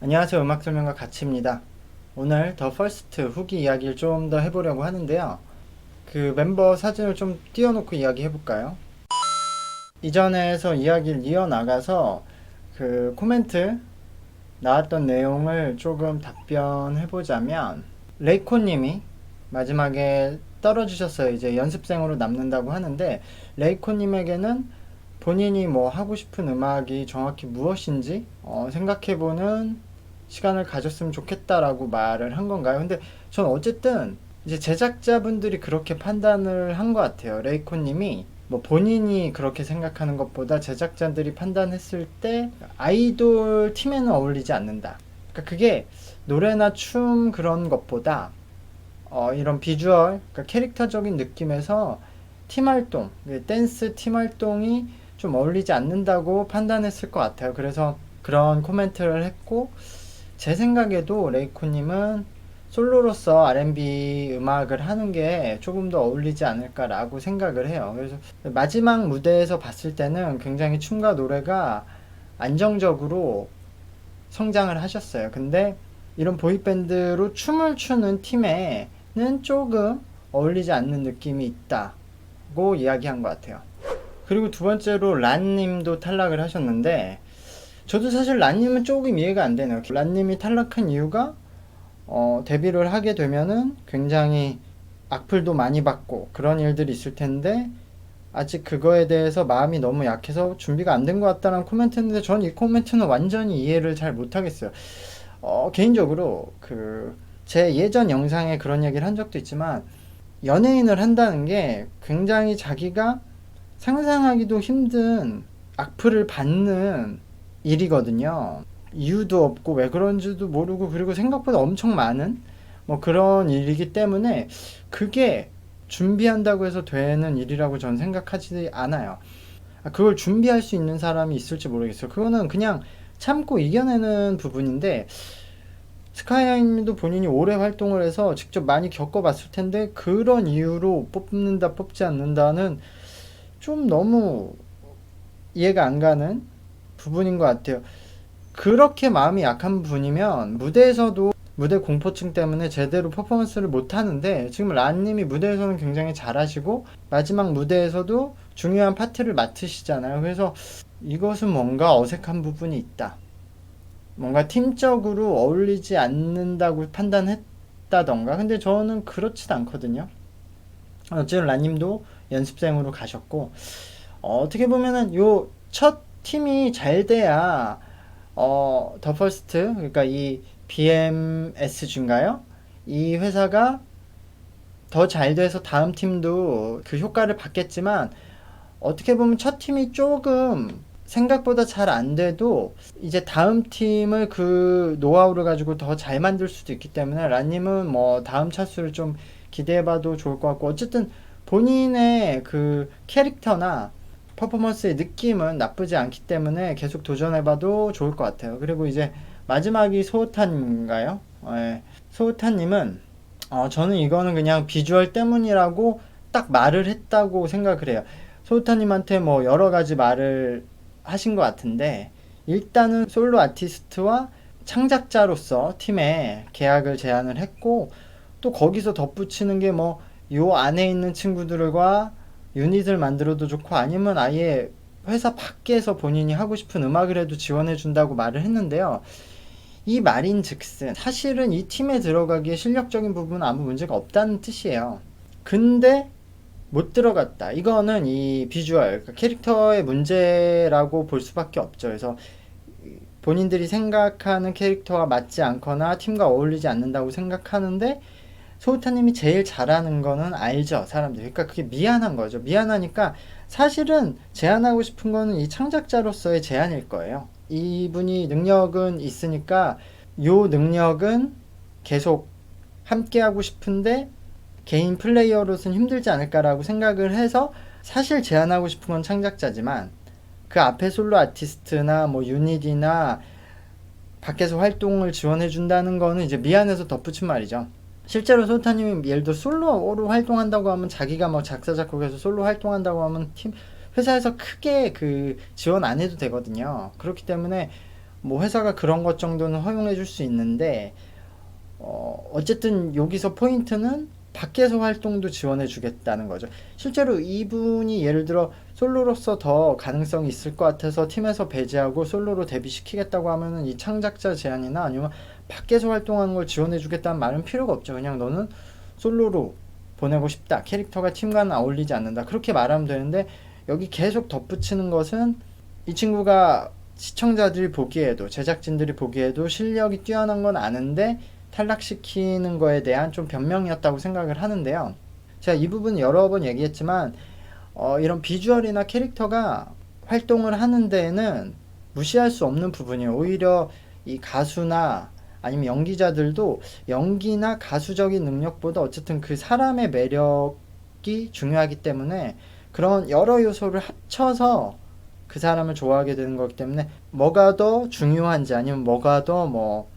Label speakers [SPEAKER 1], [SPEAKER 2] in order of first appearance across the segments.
[SPEAKER 1] 안녕하세요. 음악 설명가 가치입니다. 오늘 더 퍼스트 후기 이야기를 좀 더 해보려고 하는데요. 그 멤버 사진을 좀 띄워놓고 이야기 해볼까요? 이전에서 이야기를 이어나가서 그 코멘트 나왔던 내용을 조금 답변해보자면 레이코님이 마지막에 떨어지셨어요. 이제 연습생으로 남는다고 하는데 레이코님에게는 본인이 뭐 하고 싶은 음악이 정확히 무엇인지 생각해보는 시간을 가졌으면 좋겠다라고 말을 한 건가요? 근데 전 어쨌든 이제 제작자분들이 그렇게 판단을 한 것 같아요. 레이코님이 뭐 본인이 그렇게 생각하는 것보다 제작자들이 판단했을 때 아이돌 팀에는 어울리지 않는다. 그러니까 그게 노래나 춤 그런 것보다 이런 비주얼, 그러니까 캐릭터적인 느낌에서 팀 활동, 댄스 팀 활동이 좀 어울리지 않는다고 판단했을 것 같아요. 그래서 그런 코멘트를 했고, 제 생각에도 레이코님은 솔로로서 R&B 음악을 하는 게 조금 더 어울리지 않을까라고 생각을 해요. 그래서 마지막 무대에서 봤을 때는 굉장히 춤과 노래가 안정적으로 성장을 하셨어요. 근데 이런 보이밴드로 춤을 추는 팀에는 조금 어울리지 않는 느낌이 있다고 이야기한 것 같아요. 그리고 두 번째로 란님도 탈락을 하셨는데 저도 사실 란님은 조금 이해가 안 되네요. 란님이 탈락한 이유가 데뷔를 하게 되면은 굉장히 악플도 많이 받고 그런 일들이 있을 텐데 아직 그거에 대해서 마음이 너무 약해서 준비가 안 된 것 같다는 코멘트인데 전 이 코멘트는 완전히 이해를 잘 못하겠어요. 개인적으로 제 예전 영상에 그런 얘기를 한 적도 있지만 연예인을 한다는 게 굉장히 자기가 상상하기도 힘든 악플을 받는 일이거든요. 이유도 없고 왜 그런지도 모르고 그리고 생각보다 엄청 많은 뭐 그런 일이기 때문에 그게 준비한다고 해서 되는 일이라고 저는 생각하지 않아요. 그걸 준비할 수 있는 사람이 있을지 모르겠어요. 그거는 그냥 참고 이겨내는 부분인데 스카이하이님도 본인이 오래 활동을 해서 직접 많이 겪어봤을 텐데 그런 이유로 뽑는다 뽑지 않는다는 좀 너무 이해가 안 가는 부분인 것 같아요. 그렇게 마음이 약한 분이면 무대에서도 무대 공포증 때문에 제대로 퍼포먼스를 못 하는데 지금 란님이 무대에서는 굉장히 잘하시고 마지막 무대에서도 중요한 파트를 맡으시잖아요. 그래서 이것은 뭔가 어색한 부분이 있다. 뭔가 팀적으로 어울리지 않는다고 판단했다던가. 근데 저는 그렇진 않거든요. 어쨌든 란님도 연습생으로 가셨고 어떻게 보면은 요 첫 팀이 잘 돼야 더 퍼스트 그러니까 이 BMSG인가요? 이 회사가 더 잘 돼서 다음 팀도 그 효과를 받겠지만 어떻게 보면 첫 팀이 조금 생각보다 잘 안 돼도 이제 다음 팀을 그 노하우를 가지고 더 잘 만들 수도 있기 때문에 란님은 뭐 다음 차수를 좀 기대해봐도 좋을 것 같고 어쨌든 본인의 그 캐릭터나 퍼포먼스의 느낌은 나쁘지 않기 때문에 계속 도전해봐도 좋을 것 같아요. 그리고 이제 마지막이 소호탄인가요? 예. 소호탄님은 저는 이거는 그냥 비주얼 때문이라고 딱 말을 했다고 생각을 해요. 소호타님한테 뭐 여러 가지 말을 하신 것 같은데 일단은 솔로 아티스트와 창작자로서 팀에 계약을 제안을 했고 또 거기서 덧붙이는 게 뭐 요 안에 있는 친구들과 유닛을 만들어도 좋고 아니면 아예 회사 밖에서 본인이 하고 싶은 음악을 해도 지원해 준다고 말을 했는데요. 이 말인 즉슨 사실은 이 팀에 들어가기에 실력적인 부분은 아무 문제가 없다는 뜻이에요. 근데 못 들어갔다. 이거는 이 비주얼, 그러니까 캐릭터의 문제라고 볼 수밖에 없죠. 그래서 본인들이 생각하는 캐릭터와 맞지 않거나 팀과 어울리지 않는다고 생각하는데 소우타님이 제일 잘하는 거는 알죠, 사람들이. 그러니까 그게 미안한 거죠. 미안하니까 사실은 제안하고 싶은 거는 이 창작자로서의 제안일 거예요. 이분이 능력은 있으니까 요 능력은 계속 함께하고 싶은데 개인 플레이어로서는 힘들지 않을까라고 생각을 해서 사실 제안하고 싶은 건 창작자지만 그 앞에 솔로 아티스트나 뭐 유닛이나 밖에서 활동을 지원해 준다는 거는 이제 미안해서 덧붙인 말이죠. 실제로 소타님이 예를 들어 솔로로 활동한다고 하면 자기가 뭐 작사 작곡해서 솔로 활동한다고 하면 팀 회사에서 크게 그 지원 안 해도 되거든요. 그렇기 때문에 뭐 회사가 그런 것 정도는 허용해 줄 수 있는데 어쨌든 여기서 포인트는 밖에서 활동도 지원해 주겠다는 거죠. 실제로 이분이 예를 들어 솔로로서 더 가능성이 있을 것 같아서 팀에서 배제하고 솔로로 데뷔시키겠다고 하면은 이 창작자 제안이나 아니면 밖에서 활동하는 걸 지원해 주겠다는 말은 필요가 없죠. 그냥 너는 솔로로 보내고 싶다. 캐릭터가 팀과는 어울리지 않는다. 그렇게 말하면 되는데 여기 계속 덧붙이는 것은 이 친구가 시청자들이 보기에도 제작진들이 보기에도 실력이 뛰어난 건 아는데 탈락시키는 거에 대한 좀 변명이었다고 생각을 하는데요. 제가 이 부분 여러 번 얘기했지만 이런 비주얼이나 캐릭터가 활동을 하는 데에는 무시할 수 없는 부분이에요. 오히려 이 가수나 아니면 연기자들도 연기나 가수적인 능력보다 어쨌든 그 사람의 매력이 중요하기 때문에 그런 여러 요소를 합쳐서 그 사람을 좋아하게 되는 거기 때문에 뭐가 더 중요한지 아니면 뭐가 더 뭐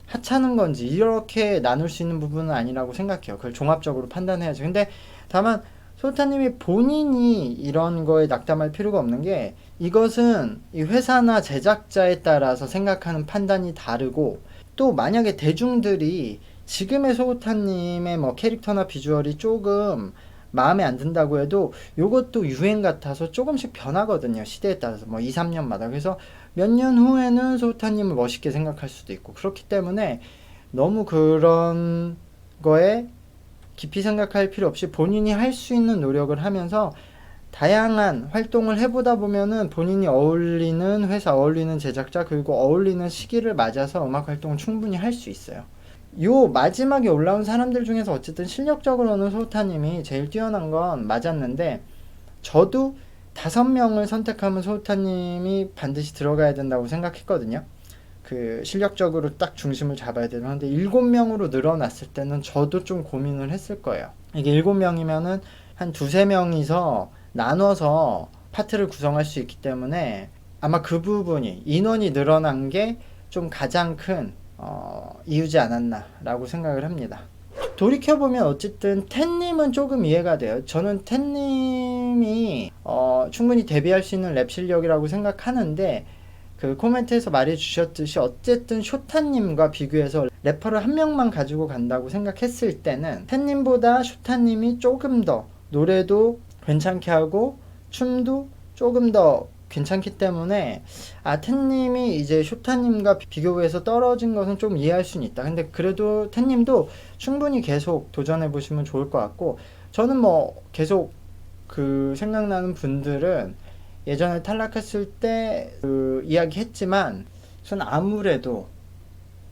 [SPEAKER 1] 하찮은 건지 이렇게 나눌 수 있는 부분은 아니라고 생각해요. 그걸 종합적으로 판단해야죠. 근데 다만 소타님이 본인이 이런 거에 낙담할 필요가 없는 게 이것은 이 회사나 제작자에 따라서 생각하는 판단이 다르고 또 만약에 대중들이 지금의 소타님의 뭐 캐릭터나 비주얼이 조금 마음에 안 든다고 해도 요것도 유행 같아서 조금씩 변하거든요. 시대에 따라서 뭐 2, 3년마다. 그래서 몇 년 후에는 소타님을 멋있게 생각할 수도 있고 그렇기 때문에 너무 그런 거에 깊이 생각할 필요 없이 본인이 할 수 있는 노력을 하면서 다양한 활동을 해보다 보면은 본인이 어울리는 회사, 어울리는 제작자, 그리고 어울리는 시기를 맞아서 음악 활동을 충분히 할 수 있어요. 요 마지막에 올라온 사람들 중에서 어쨌든 실력적으로는 소타님이 제일 뛰어난 건 맞았는데 저도 5명을 선택하면 소타님이 반드시 들어가야 된다고 생각했거든요. 그 실력적으로 딱 중심을 잡아야 되는데 7명으로 늘어났을 때는 저도 좀 고민을 했을 거예요. 이게 7명이면은 한 두세 명이서 나눠서 파트를 구성할 수 있기 때문에 아마 그 부분이 인원이 늘어난 게 좀 가장 큰 이유지 않았나라고 생각을 합니다. 돌이켜보면 어쨌든 텐님은 조금 이해가 돼요. 저는 텐님이 충분히 데뷔할 수 있는 랩 실력이라고 생각하는데 그 코멘트에서 말해주셨듯이 어쨌든 쇼타님과 비교해서 래퍼를 한 명만 가지고 간다고 생각했을 때는 텐님보다 쇼타님이 조금 더 노래도 괜찮게 하고 춤도 조금 더 괜찮기 때문에 텐님이 이제 쇼타님과 비교해서 떨어진 것은 좀 이해할 수는 있다. 근데 그래도 텐님도 충분히 계속 도전해 보시면 좋을 것 같고 저는 뭐 계속 그 생각나는 분들은 예전에 탈락했을 때 그 이야기 했지만 전 아무래도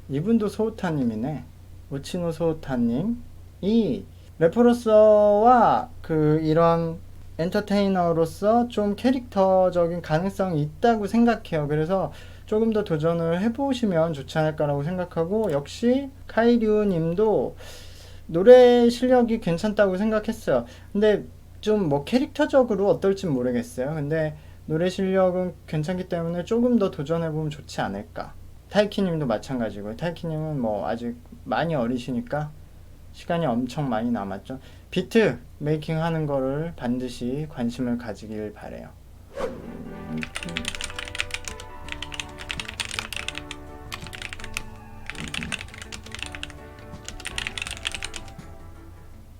[SPEAKER 1] 이분도 소우타님이네. 우치노 소우타님이 래퍼로서와 그 이런 엔터테이너로서 좀 캐릭터적인 가능성이 있다고 생각해요. 그래서 조금 더 도전을 해보시면 좋지 않을까라고 생각하고 역시 카이류 님도 노래 실력이 괜찮다고 생각했어요. 근데 좀 뭐 캐릭터적으로 어떨진 모르겠어요. 근데 노래 실력은 괜찮기 때문에 조금 더 도전해보면 좋지 않을까. 타이키님도 마찬가지고요. 타이키님은 뭐 아직 많이 어리시니까 시간이 엄청 많이 남았죠. 비트 메이킹 하는 거를 반드시 관심을 가지길 바래요.